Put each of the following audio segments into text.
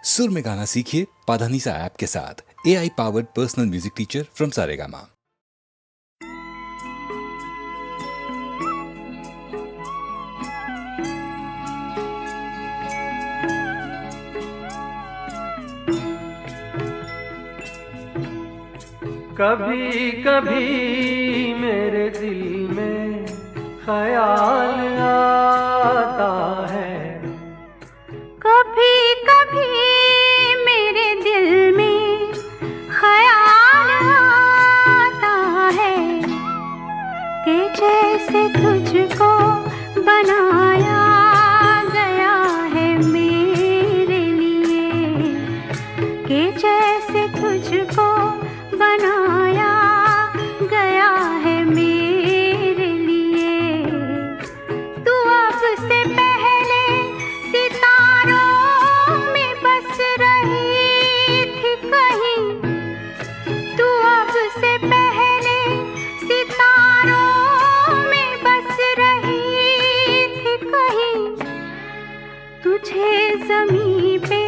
सुर में गाना सीखिए पाधानीसा ऐप के साथ। AI powered personal music teacher from Saregama. कभी कभी मेरे दिल में ख्याल आता है, कभी कभी मेरे दिल में ख्याल आता है कि जैसे तुझको बनाया गया है मेरे लिए, कि जैसे तुझको बनाया गया है मेरे लिए। तू अब से पहले सितारों में बस रही थी कहीं, तू अब से पहले सितारों में बस रही थी कहीं। तुझे ज़मीं पे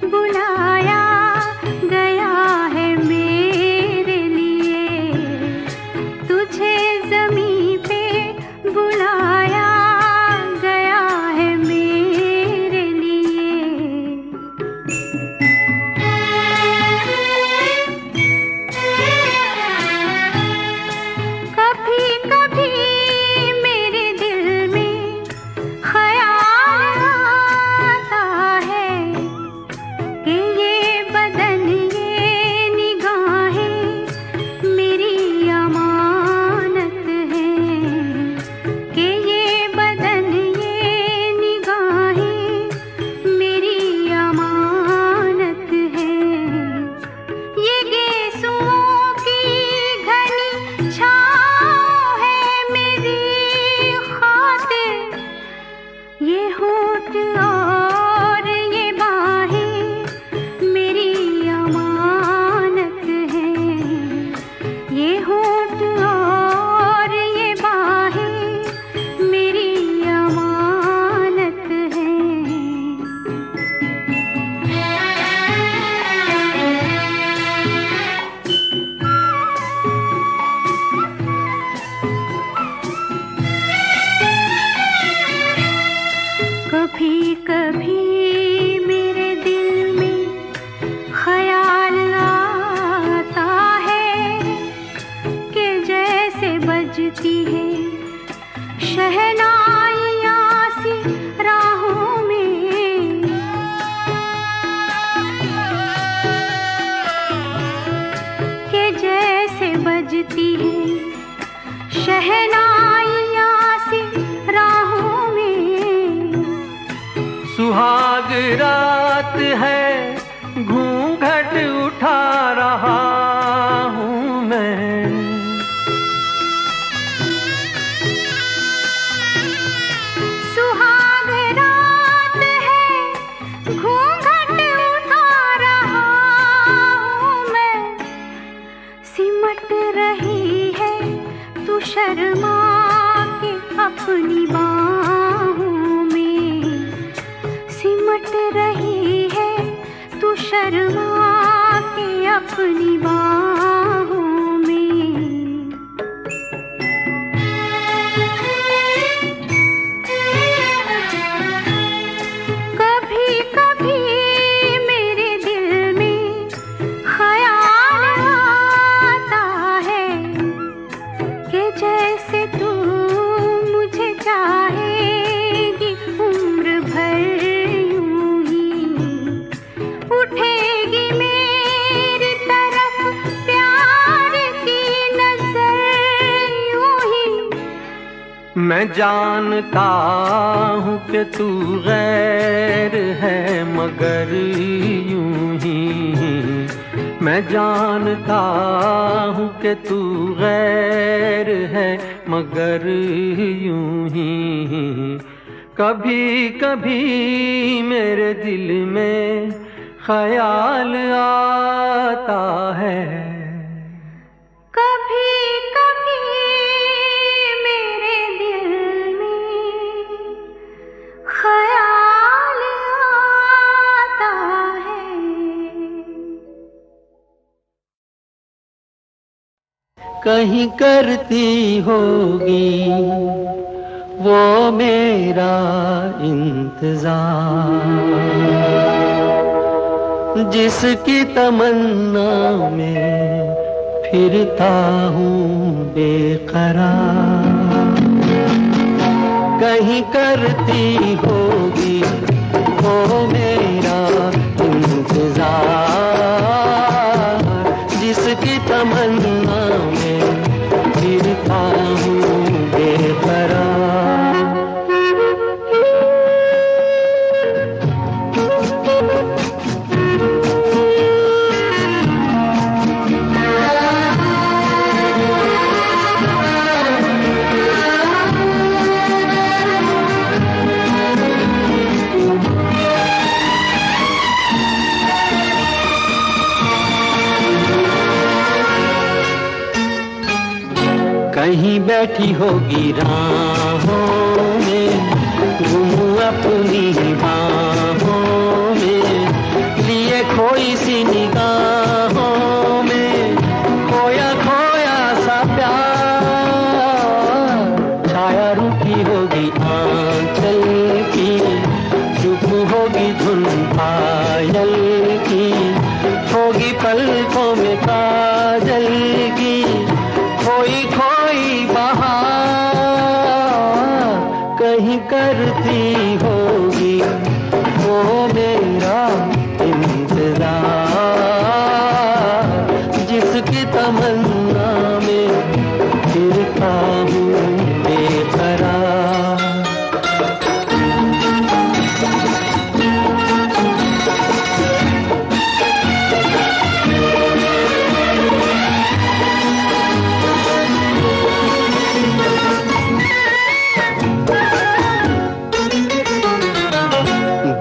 बुलाया गया है मेरे लिए, तुझे ज़मीं पे बुलाया गया है मेरे लिए। कभी कभी मेरे दिल में ख्याल आता है कि ये बदन ये निगाहें मेरी अमानत हैं, कि ये बदन ये निगाहें मेरी अमानत हैं। ये गेसुओं की घनी छाँव है मेरी खातिर, ये होठ और ये बाहें मेरी अमानत हैं, ये होठ और ये बाहें मेरी अमानत हैं। कभी कभी मेरे दिल में ख्याल आता है कि जैसे बजती है शहनाइयाँ सी राहों में, कि जैसे बजती है शहनाइयाँ सी राहों में। सुहाग रात है घूंघट उठा रहा हूँ मैं, सुहाग रात है घूंघट उठा रहा हूँ मैं। सिमट रही है तू शर्मा के अपनी बाहों में, सिमट रही है तू शर्मा के अपनी बाहों में। कभी कभी मेरे दिल में ख्याल आता है कि जैसे तू मुझे चाहेगी उम्र भर यूं ही, उठेगी मेरी तरफ प्यार की नजर यूं ही। मैं जानता हूँ कि तू गैर है मगर यूं ही, मैं जानता हूँ कि तू गैर है मगर यूं ही। कभी कभी मेरे दिल में ख्याल आता है, कभी कभी मेरे दिल में ख्याल आता है। कहीं करती होगी वो मेरा इंतजार, जिसकी तमन्ना में फिरता हूँ बेकरार। कहीं करती होगी वो मेरा इंतजार, जिसकी तमन्ना में फिरता हूँ बेकरार। कहीं बैठी होगी राहों में, गुम अपनी बाहों में, लिए खोई सी निगाहों में, खोया खोया सा प्यार। छाया रुकी होगी आंचल की, चुप होगी धुन पायल की, होगी पलकों में काजल की, खोई खोई बहार। कहीं करती होगी वो मेरा इंतजार, जिसकी तमन्ना में फिरता हूँ बेकरार।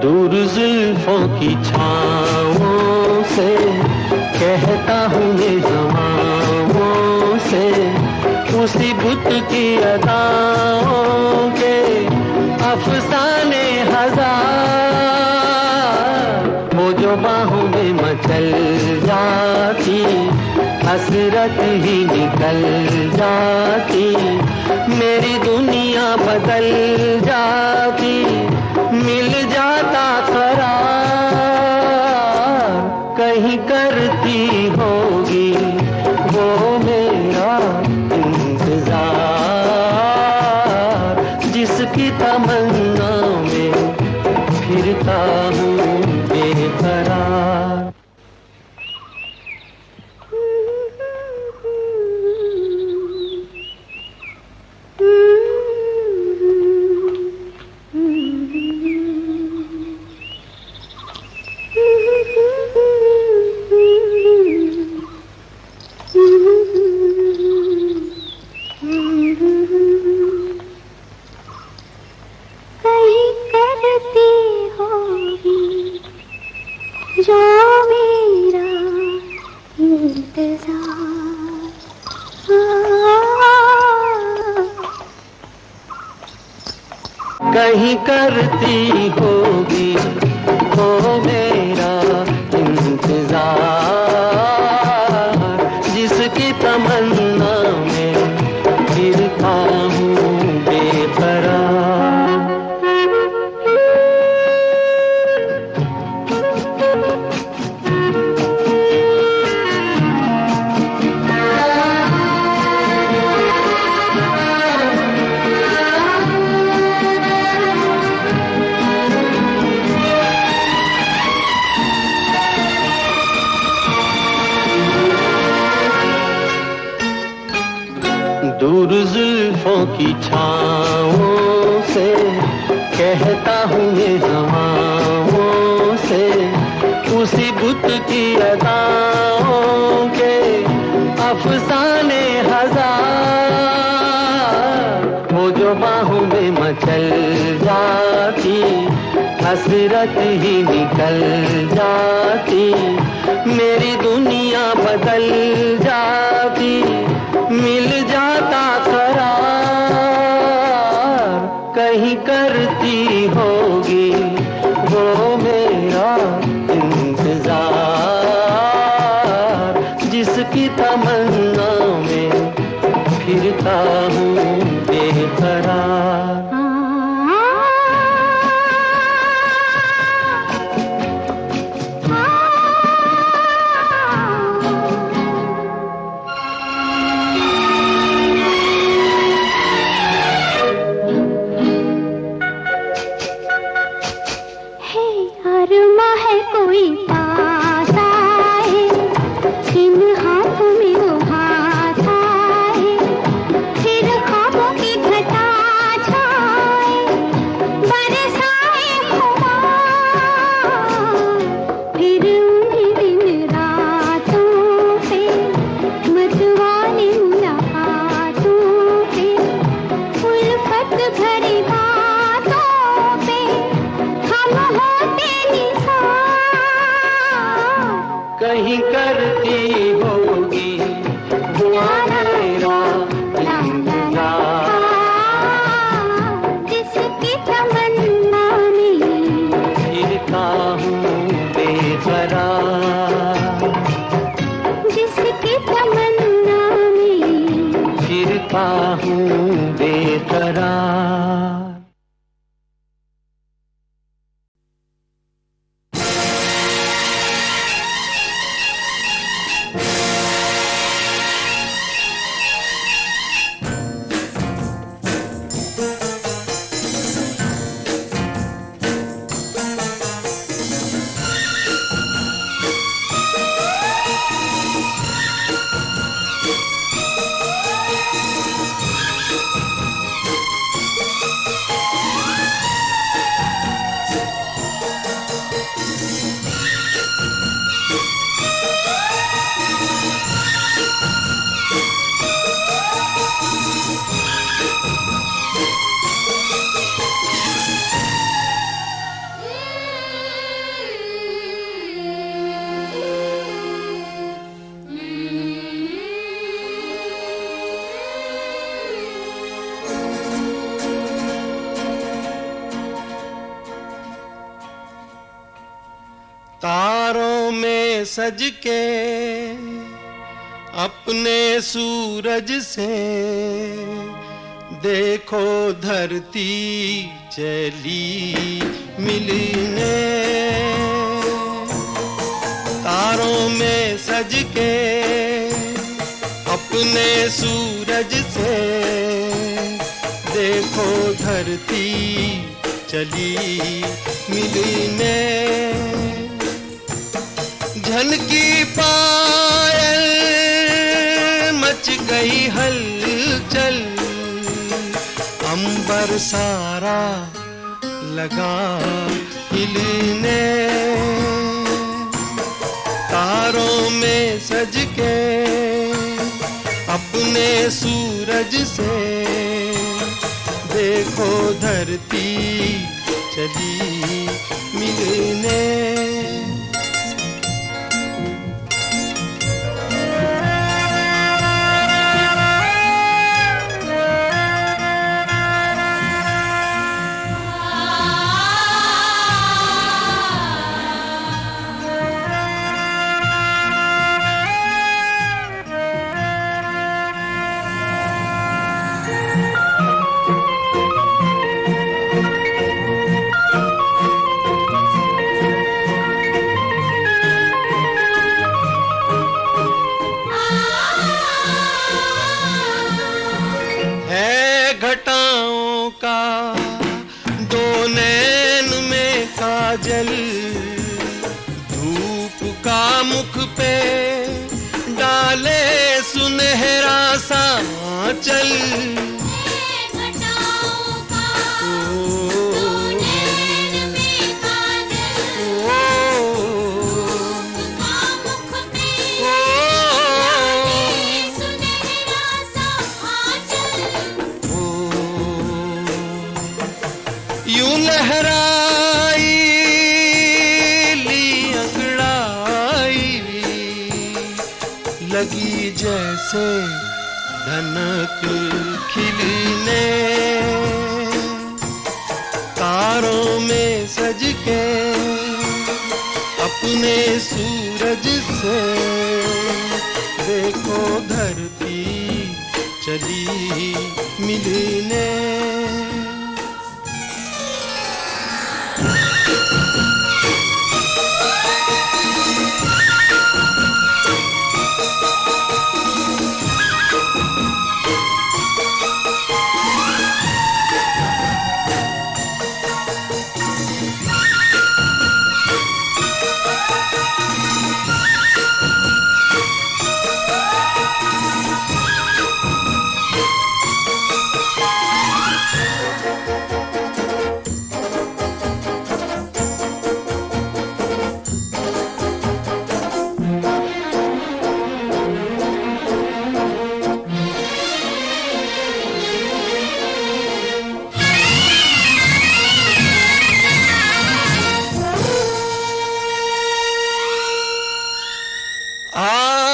दूर जुल्फों की छाँवों से कहता हूँ ये ज़मानों से, उसी बुत की अदाओं के अफसाने हजार। वो जो बाहों में मचल जाती, हसरत ही निकल जाती, मेरी दुनिया बदल जाती, मिल जाता करार। कहीं करती होगी वो मेरा इंतजार, जिसकी तमन्ना में फिरता हूँ बेकरार। कहीं करती होगी जो मेरा इंतजार। कहीं करती होगी वो मेरा इंतजार, जिसकी तमन्ना में फिरता हूँ बेकरार। दूर जुल्फों की छाँवों से कहता हूँ ये ज़मानों से, उसी बुत की अदाओं के अफसाने हजार। वो जो बाहों में मचल जाती, हसरत ही निकल जाती, मेरी दुनिया बदल जाती, मिल जाता करार। कहीं करती होगी वो मेरा इंतजार, जिसकी तमन्ना में कहीं करती होगी वो मेरा इंतजार। जिसकी तमन्ना में फिरता हूँ बेकरार, जिसकी तमन्ना में फिरता हूँ बेकरार। तारों में सज के अपने सूरज से देखो धरती चली मिलने। तारों में सज के अपने सूरज से देखो धरती चली मिलने। झनकी पायल मच गई हलचल, अंबर सारा लगा हिलने। तारों में सज के अपने सूरज से देखो धरती चली मिलने। घटाओं का दो नैन में काजल, धूप का मुख पे डाले सुनहरा सा आंचल। यूं लहराई ली अंगड़ाई लगी जैसे धनक खिलने। तारों में सज के अपने सूरज से देखो धरती चली मिलने।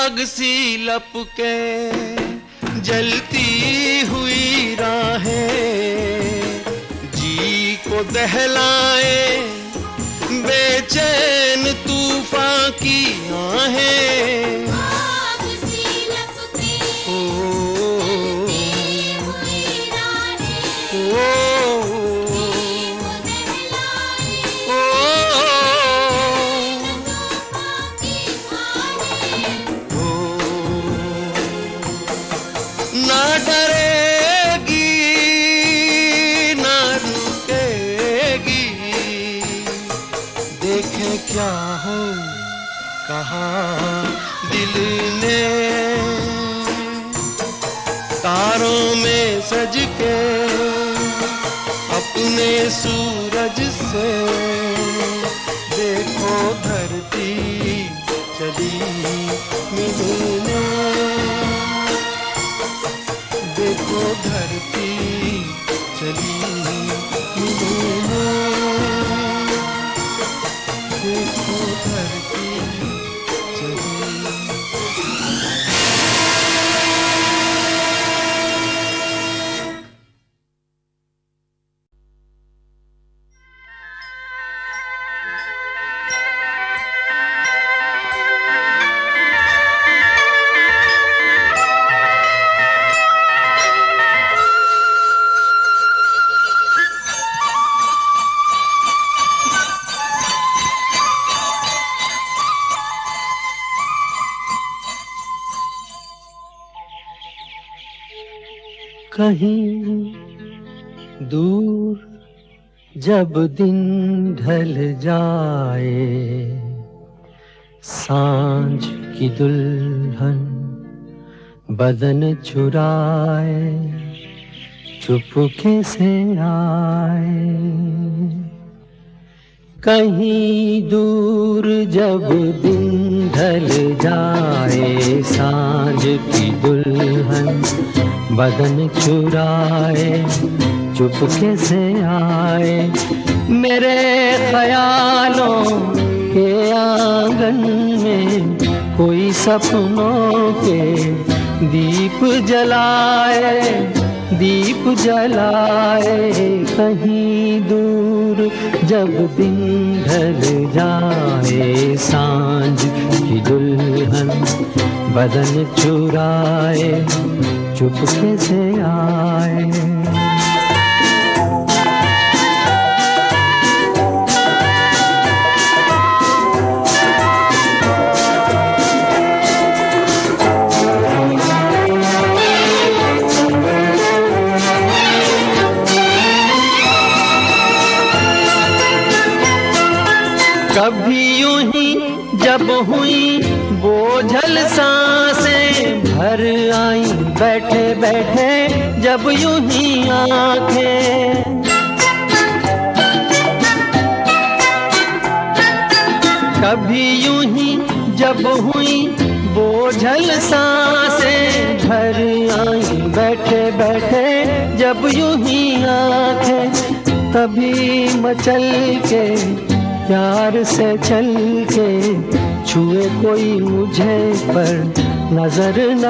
आग सी लपके जलती हुई राहें जी को दहलाए बेचैन तूफान की आहें ना डरेगी ना रुकेगी देखे क्या हो कहा दिल ने तारों में सज के अपने सूरज से देखो धरती चली मिलने देखो धरती चली मिलने देखो धरती चली। कहीं दूर जब दिन ढल जाए सांझ की दुल्हन बदन चुराए चुपके से आए कहीं दूर जब दिन ढल जाए सांझ की दुल्हन बदन चुराए चुपके से आए मेरे ख्यालों के आंगन में कोई सपनों के दीप जलाए कहीं दूर जब दिन ढल जाए सांझ की दुल्हन बदन चुराए चुपके से आए कभी यूं ही जब हुई बोझल सांसें भर आई बैठे बैठे जब यूं ही आंखें कभी यूं ही जब हुई बोझल सांसें भर आई बैठे बैठे जब यूं ही आंखें तभी मचल के प्यार से चल के छुए कोई मुझे पर नजर न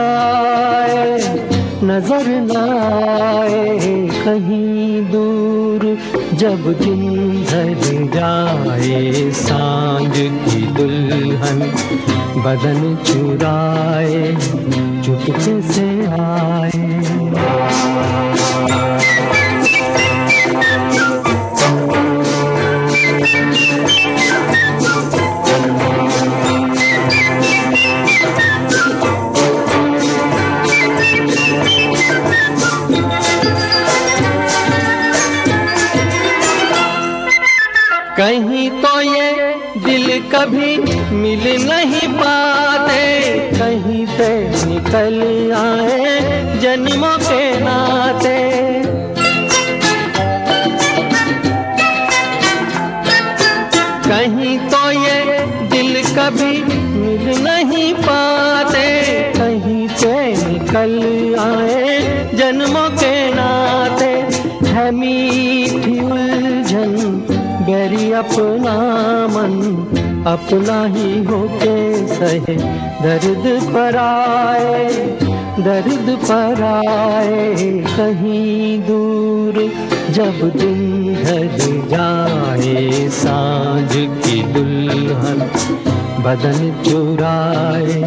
आए कहीं दूर जब दिन ढल जाए सांझ की दुल्हन बदन चुराए चुपके से आए कहीं तो ये दिल कभी मिल नहीं पाते कहीं से निकल आए जन्मों के नाते कहीं तो ये दिल कभी मिल नहीं पाते कहीं से निकल आए जन्मों के नाते है मीठी उलझन गहरी अपना मन अपना ही होके सहे दर्द पर आए, दर्द पर आए कहीं दूर। जब दिन ढल जाए सांझ की दुल्हन बदन चुराए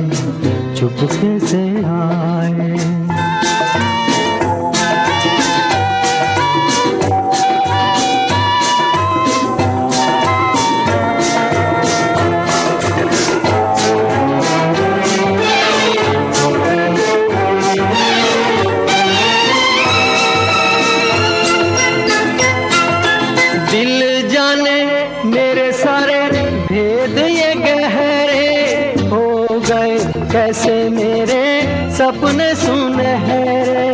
चुपके से आए। दिल जाने मेरे सारे भेद ये गहरे हो गए कैसे मेरे सपने सुनहरे।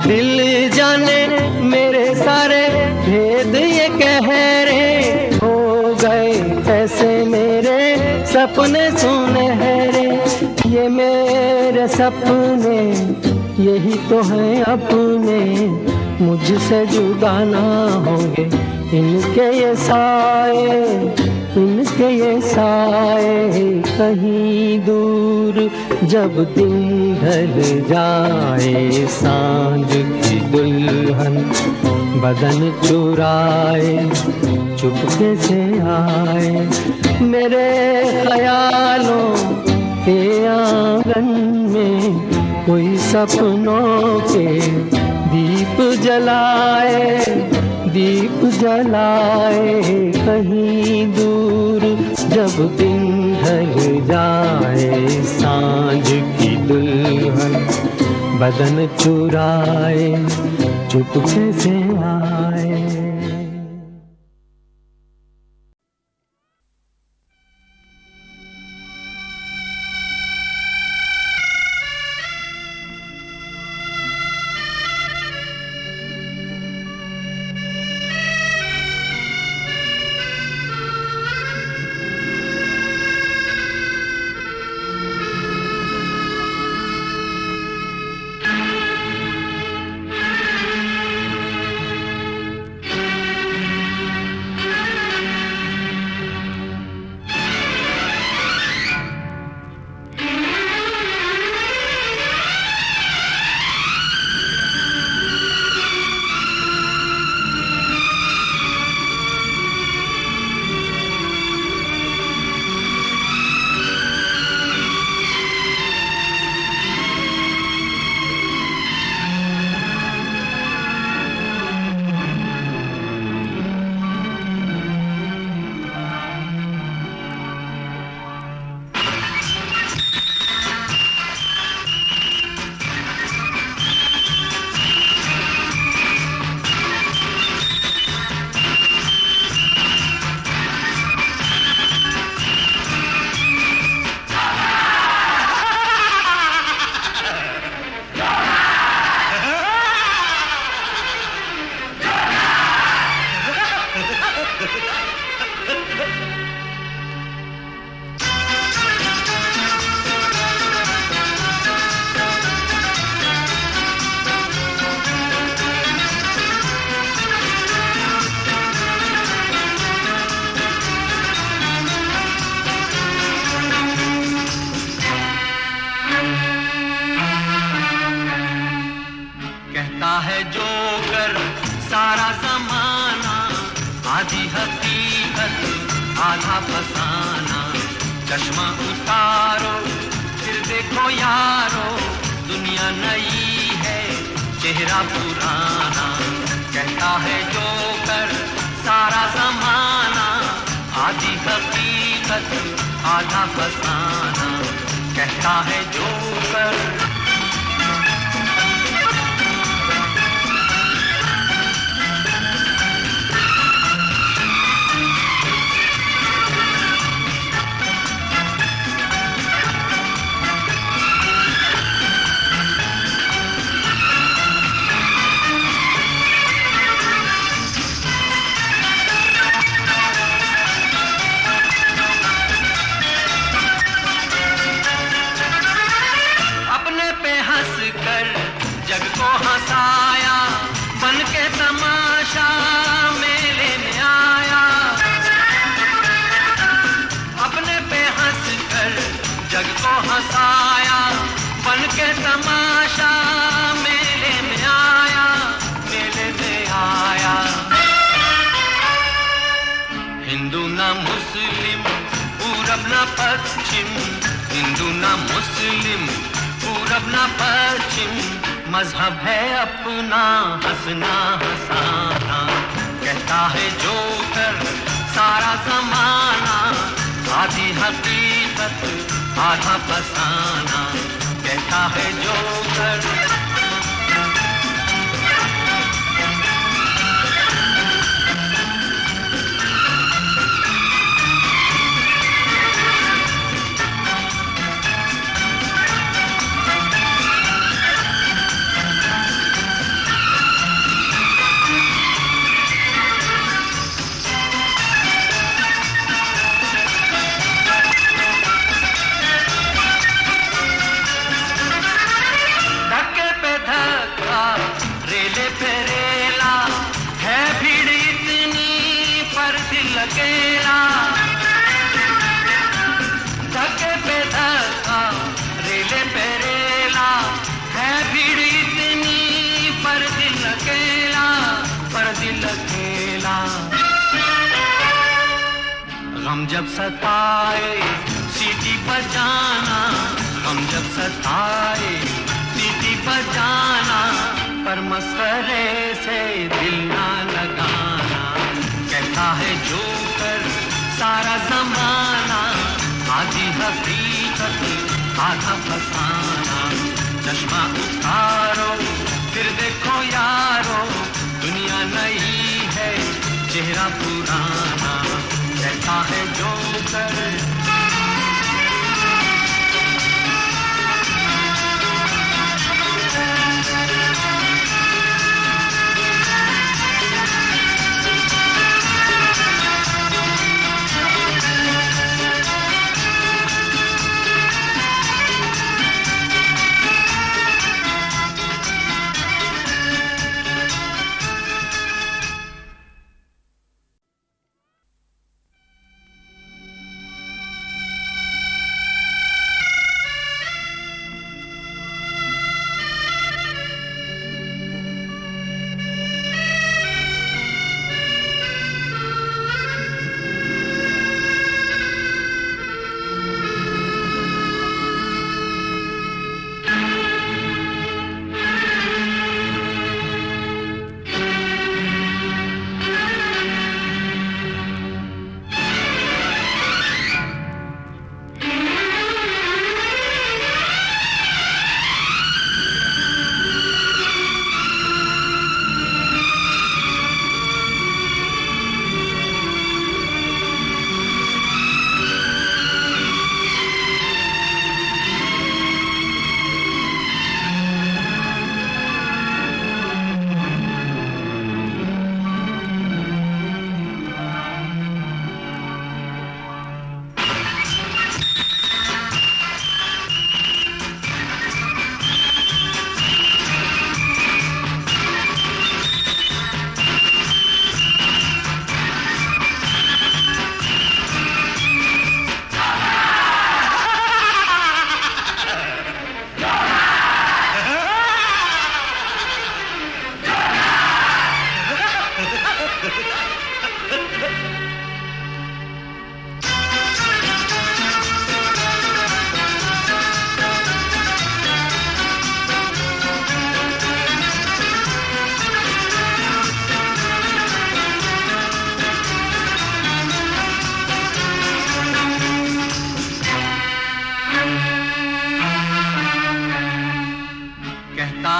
दिल जाने मेरे सारे भेद ये गहरे हो गए कैसे मेरे सपने सुनहरे। ये मेरे सपने यही तो है अपने, मुझसे जुदा ना होंगे इनके ये साए, इनके ये साए कहीं दूर। जब दिन ढल जाए सांझ की दुल्हन बदन चुराए चुपके से आए। मेरे ख्यालों के आंगन में कोई सपनों के दीप जलाए, दीप जलाए कहीं दूर। जब दिन ढल जाए सांझ की दुल्हन बदन चुराए चुपके से आए। आधा फसाना। चश्मा उतारो फिर देखो यारो, दुनिया नई है चेहरा पुराना। कहता है जोकर सारा जमाना, आधी हकीकत आधा फसाना। कहता है जोकर। तमाशा मेले में आया, मेले में आया। हिंदू ना मुस्लिम, पूरब ना पश्चिम, हिंदू ना मुस्लिम, पूरब ना पश्चिम, मजहब है अपना हंसना हंसाना। कहता है जो कर सारा जमाना, आधी हकीकत आधा फसाना। कहता है जो कर अकेला, धक्के पे धक्का, रेले पे रेला, है भीड़ इतनी पर दिल अकेला, पर दिल अकेला। गम जब सताए सीटी बजाना, गम जब सताए सीटी बजाना, पर मसरे से दिल ना लगाना। कहता है जो कर सारा जमाना, आधी हकीकत आधा फसाना। चश्मा उतारो फिर देखो यारो, दुनिया नई है चेहरा पुराना। कहता है जो कर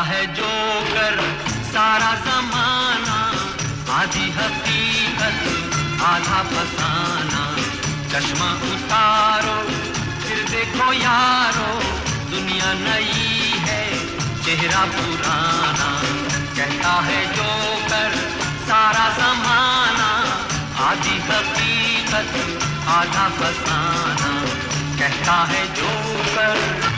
है जो कर सारा जमाना, आधी हकीकत आधा फसाना। चश्मा उतारो फिर देखो यारो, दुनिया नई है चेहरा पुराना। कहता है जो कर सारा जमाना, आधी हकीकत आधा फसाना। कहता है जो कर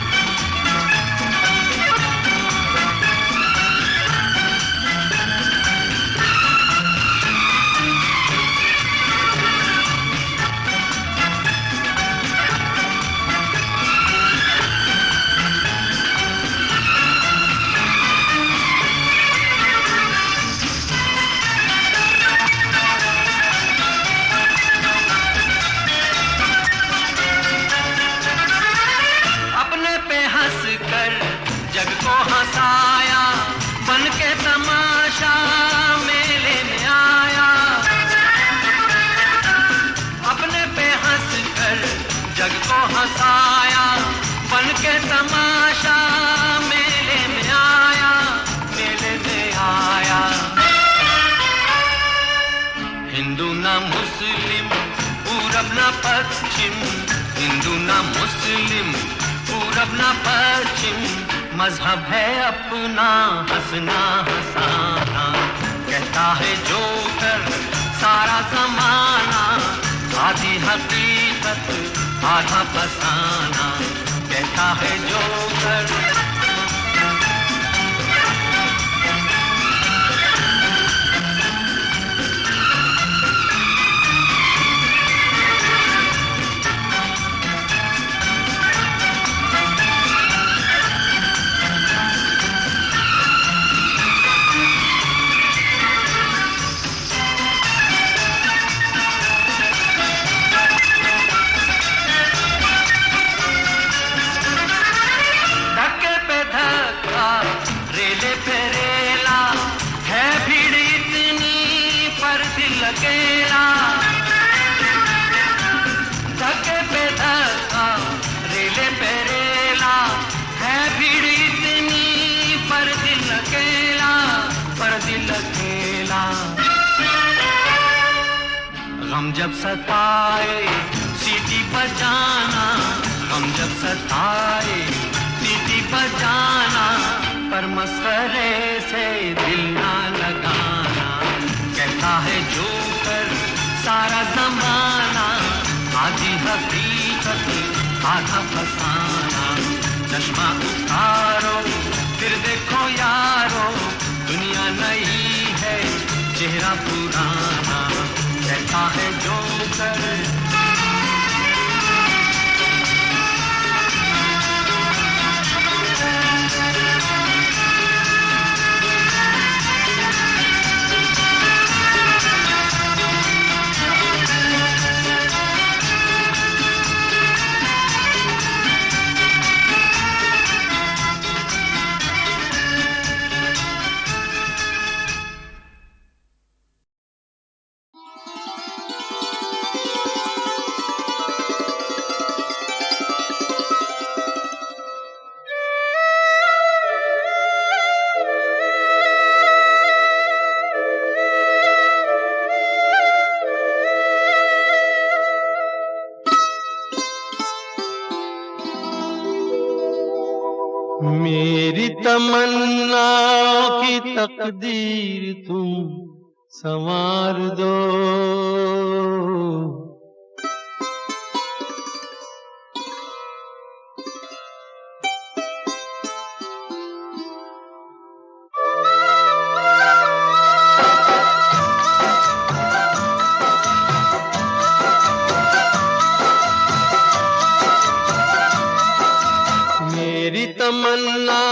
तमाशा मेले में आया, मेले में आया। हिंदू ना मुस्लिम, पूरब ना पश्चिम, हिंदू ना मुस्लिम, पूरब ना पश्चिम, मजहब है अपना हंसना हंसाना। कहता है जो कर सारा जमाना, आधी हकीकत आधा फसाना। कहता है जो कर अकेला, धक्के पे धक्का, रेले पे रेला, है भीड़ इतनी पर दिल अकेला, पर दिल अकेला। गम जब सताए सीटी बजाना, गम जब सताए सीटी बजाना, पर मसरे से दिल ना लगाना। कहता है जो कर सारा जमाना, आधी हकीकत आधा फसाना। चश्मा उतारो फिर देखो यारो, दुनिया नई है चेहरा पुराना। कहता है जो कर मेरी तमन्ना की तकदीर तुम संवार दो। मेरी तमन्ना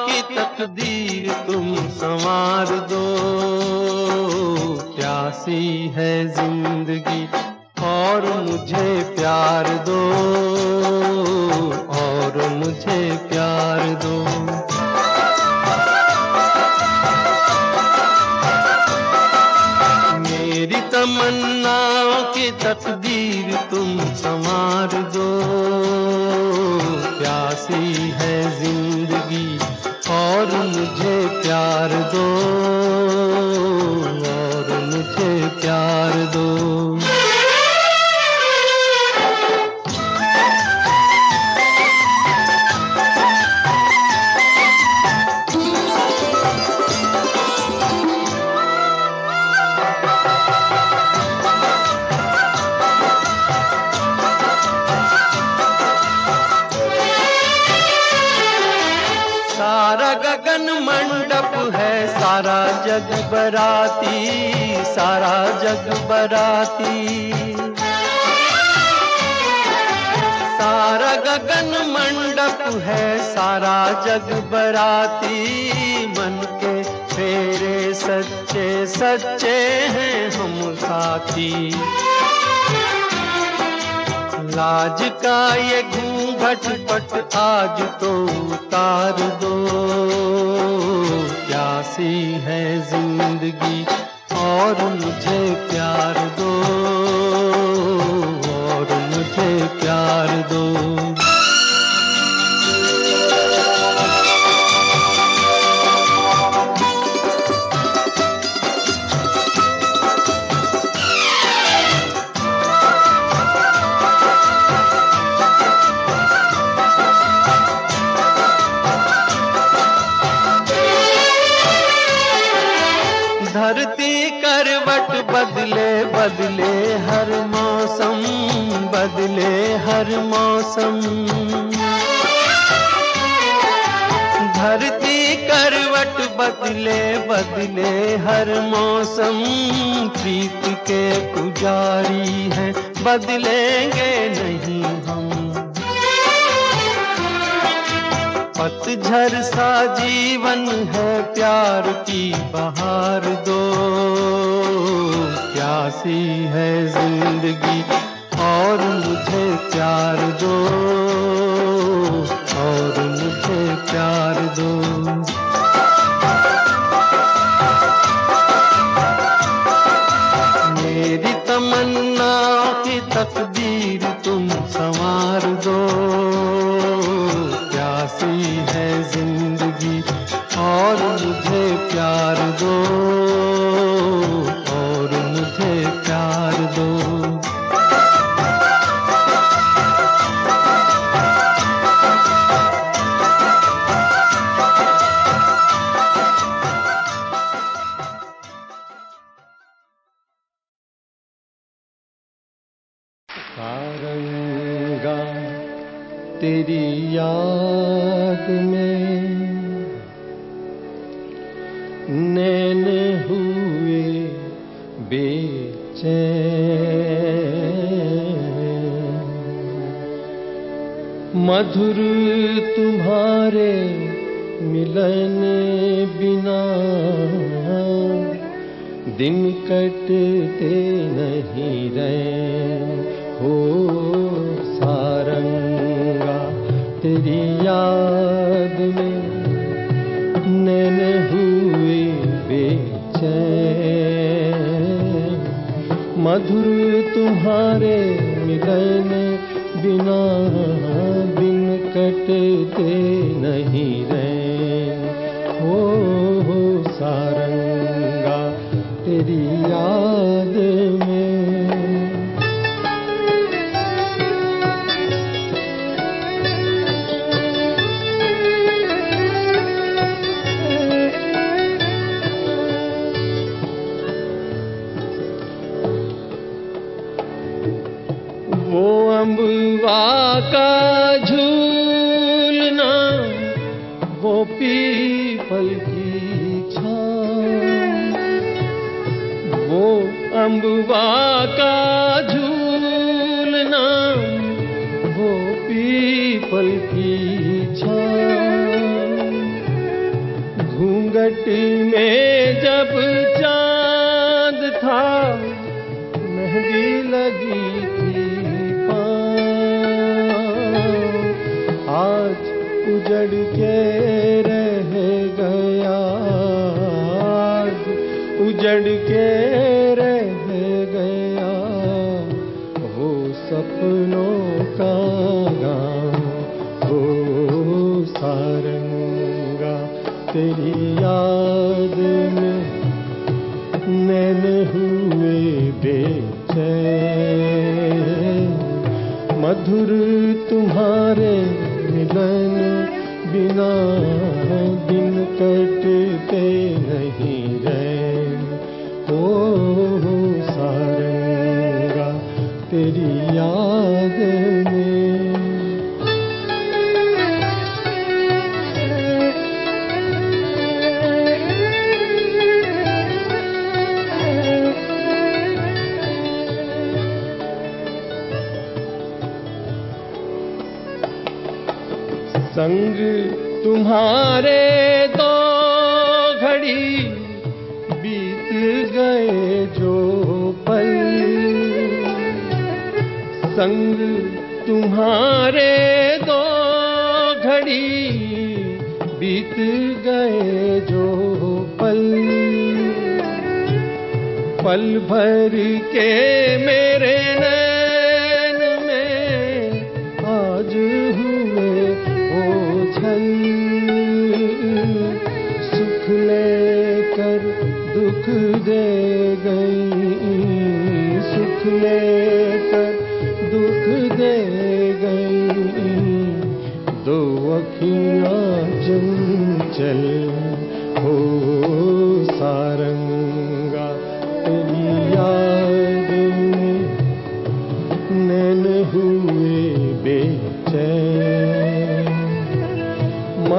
की तकदीर तुम संवार दो। प्यासी है जिंदगी और मुझे प्यार दो, और मुझे प्यार दो। मेरी तमन्ना की तकदीर तुम संवार दो। प्यासी है जिंदगी और मुझे प्यार दो, और मुझे प्यार दो। सारा गगन मंडप है, सारा जग बराती, सारा जग बराती। सारा गगन मंडप है, सारा जग बराती। मन के फेरे सच्चे सच्चे हैं हम साथी। लाज का ये घूंघट पट आज तो उतार दो। प्यासी है जिंदगी और मुझे प्यार दो, और मुझे प्यार दो। हर मौसम। धरती करवट बदले बदले हर मौसम, प्रीत के पुजारी हैं बदलेंगे नहीं हम। पतझर सा जीवन है प्यार की बहार दो, प्यासी है जिंदगी और मुझे प्यार दो, और मुझे प्यार दो। मेरी तमन्ना की तकदीर तुम संवार दो, प्यासी है जिंदगी और मुझे प्यार दो, और मुझे प्यार दो। सारंगा तेरी याद में नैन हुए बेचैन, मधुर तुम्हारे मिलन बिना दिन कटते नहीं रहे हो। सारंगा तेरी याद में नैन हुए बेचैन, मधुर तुम्हारे मिलन बिना दिन कटते नहीं रहे हो। सारंगा तेरी याद में। वो अम्बुआ का झूलना, वो पीपल की छाँव, वो अम्बुआ का झूलना, वो पीपल की छाँव, घूंघट में जब चांद था मेहंदी लगी थी पाँव, आज उजड़ के रह गया, आज उजड़ के रह गया वो सपनों का गाँव। हो सारंगा तेरी याद में नैन हुए बेचैन, मधुर तुम्हारे मिलन बिना दिन कटते नहीं रहे हो। सारंगा तेरी याद में। संग तुम्हारे दो घड़ी बीत गए जो पल, संग तुम्हारे दो घड़ी बीत गए जो पल, पल भर के मेरे नैन में आज हुए ओझल, सुख लेकर दुख दे गई, सुख लेकर दुख दे गई, दो अखियाँ चंचल। हो सारंगा तेरी याद में नैन हुए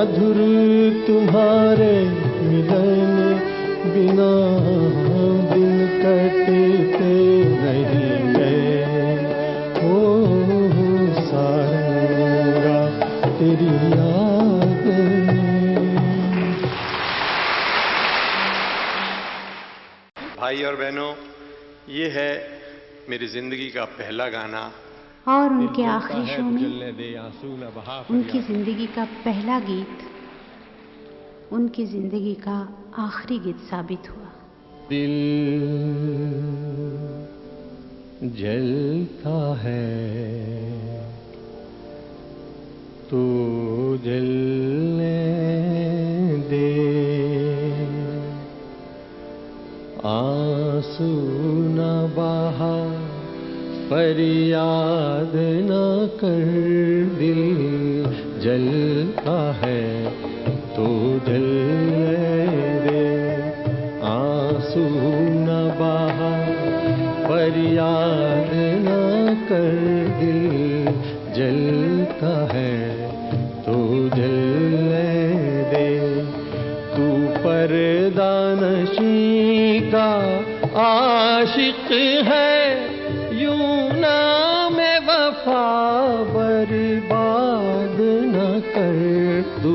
मधुर तुम्हारे मिलन बिना दिन कटते नहीं गए। ओ सारंगा तेरी याद में। भाई और बहनों, ये है मेरी जिंदगी का पहला गाना। और उनके आखिरी शो में उनकी जिंदगी का पहला गीत उनकी जिंदगी का आखिरी गीत साबित हुआ। दिल जलता है तो जलने दे, आंसू न बहा फरियाद न कर। दिल जलता है तो जलने दे, आंसू न बहा फरियाद न कर। दिल जलता है तो जलने दे। तू पर्दा नशी का आशिक है, यूं नाम वफा बर्बाद न कर। तू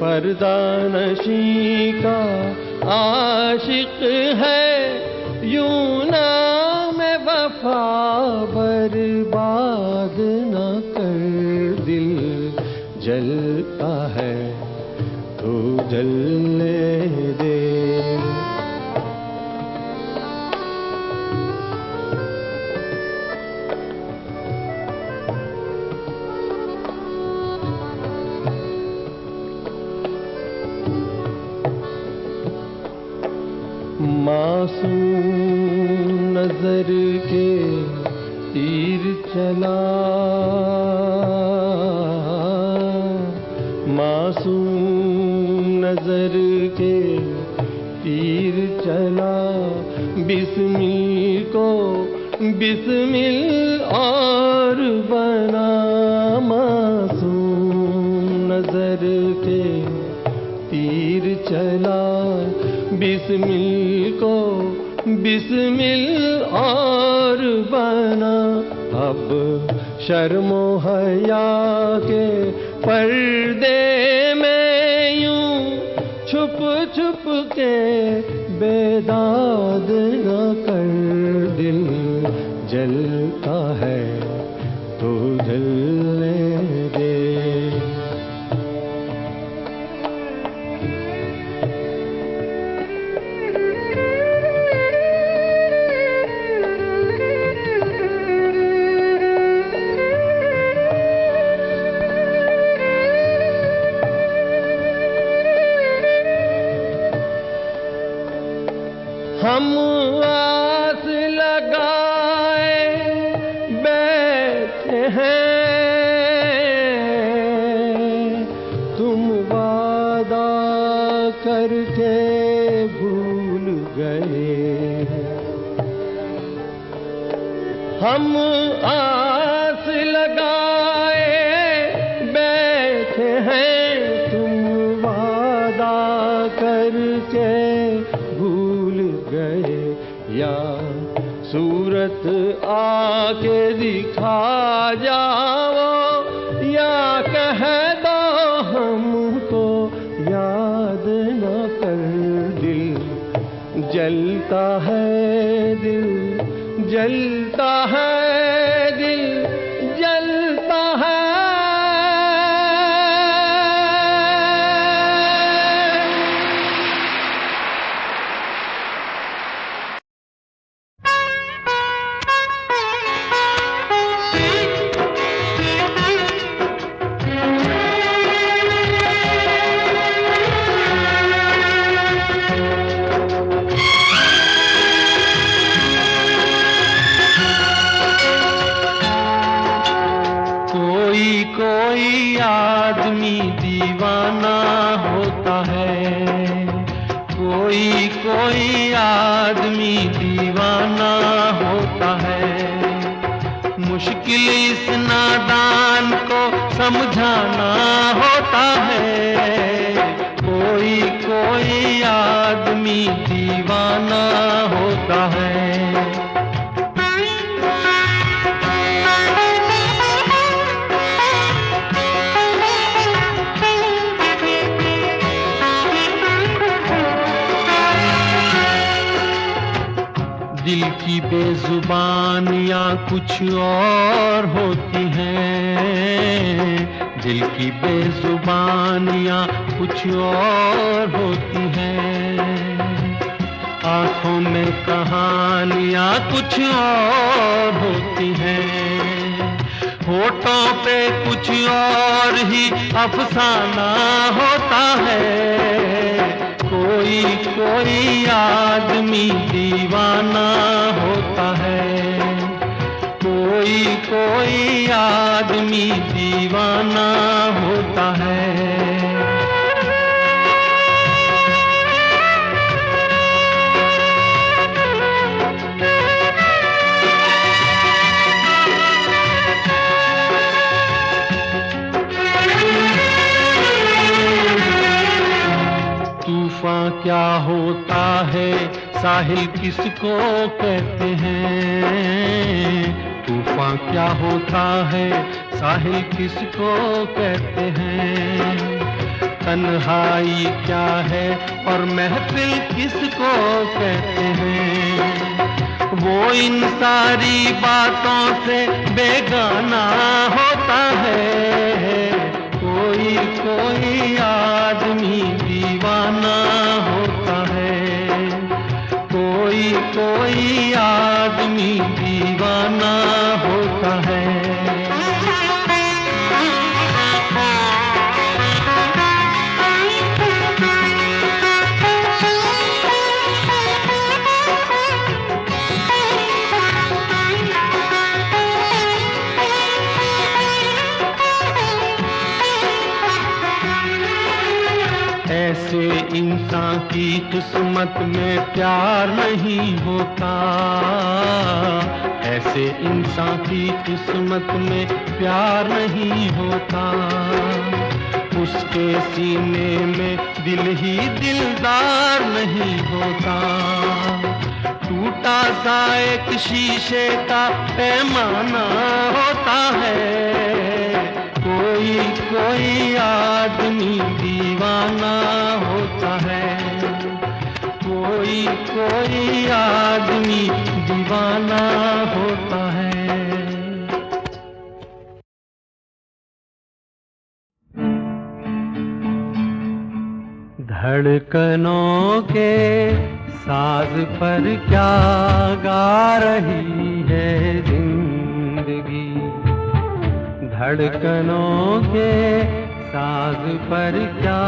पर्दा नशी का आशिक है, यूं नाम वफा बर्बाद न कर। दिल जलता है तो जलने दे। मासूम नजर के तीर चला, मासूम नजर के तीर चला। बिस्मिल को बिस्मिल और बना, मासूम नजर के तीर चला। बिस्मिल को बिस्मिल और बना। अब शर्मो हया के पर्दे में यूं छुप छुप के बेदाद न कर। दिल जलता है तो जलने दे। हम आस लगाए बैठे हैं, तुम वादा करके भूल गए। हम आस लगाए बैठे हैं, तुम वादा करके गए। या सूरत आके दिखा जाओ, या कह दो हमको याद न कर। दिल जलता है, दिल जलता है, दिल जलता है। कोई आदमी दीवाना होता है, कोई आदमी दीवाना होता है। मुश्किल इस नादान को समझाना होता है। कोई कोई आदमी दीवाना होता है। दिल की बेजुबानियां कुछ और होती हैं। दिल की बेजुबानियां कुछ और होती हैं। आंखों में कहानियां कुछ और होती हैं। होठों पे कुछ और ही अफसाना होता है। कोई कोई आदमी दीवाना होता है। कोई कोई आदमी दीवाना होता है। तूफान क्या होता है, साहिल किसको कहते हैं? तूफान क्या होता है, साहिल किसको कहते हैं? तन्हाई क्या है और महफिल किसको कहते हैं? वो इन सारी बातों से बेगाना होता है। कोई कोई आदमी दीवाना होता है। कोई कोई आदमी दीवाना होता है। ऐसे इंसान की किस्मत में प्यार नहीं होता। ऐसे इंसान की किस्मत में प्यार नहीं होता। उसके सीने में दिल ही दिलदार नहीं होता। टूटा सा एक शीशे का पैमाना होता है। कोई कोई आदमी दीवाना होता है। कोई कोई आदमी दीवाना होता है। धड़कनों के साज पर क्या गा रही है जिंदगी। धड़कनों के साज पर क्या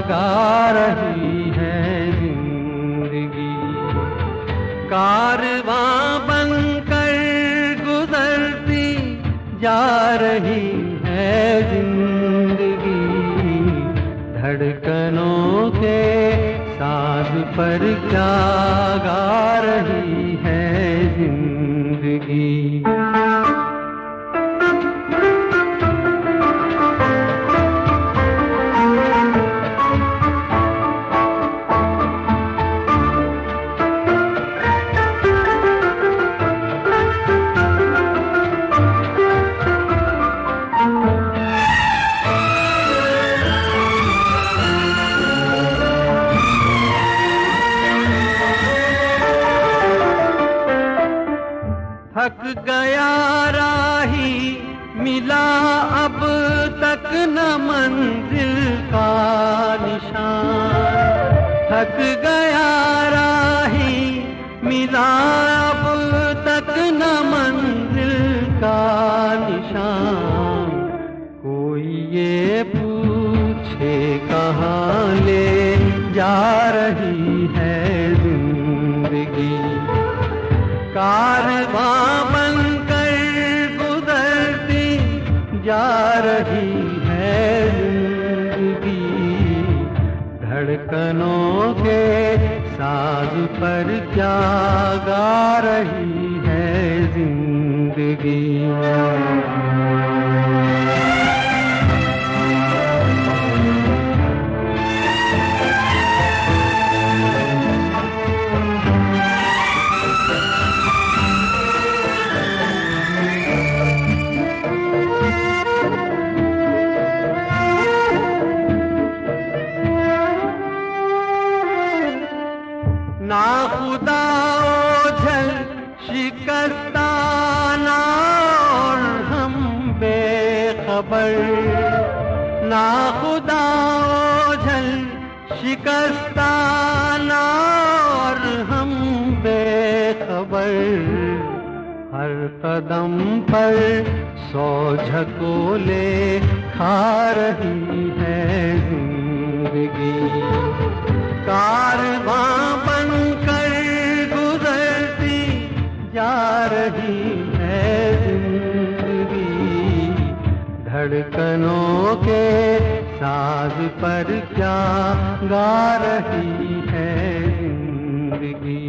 गा रही है जिंदगी। कारवां बनकर गुजरती जा रही है जिंदगी। धड़कनों के साज पर क्या गा रही है जिंदगी। थक गया राही मिला अब तक न मंजिल का निशान। थक गया राही मिला अब तक न मंजिल का निशान। कोई ये पूछे कहाँ ले जा रही है जिंदगी। कारवां बनकर गुजरती जा रही है जिंदगी। धड़कनों के साज पर क्या गा रही है जिंदगी। शिकस्ताना और हम बेखबर, ना खुदा ओझल शिकस्ताना और हम बेखबर, हर कदम पर सौ झकोले खा रही है जिंदगी, कारवां बनकर गुजरती जा रही है जिंदगी, धड़कनों के साज पर क्या गा रही है जिंदगी।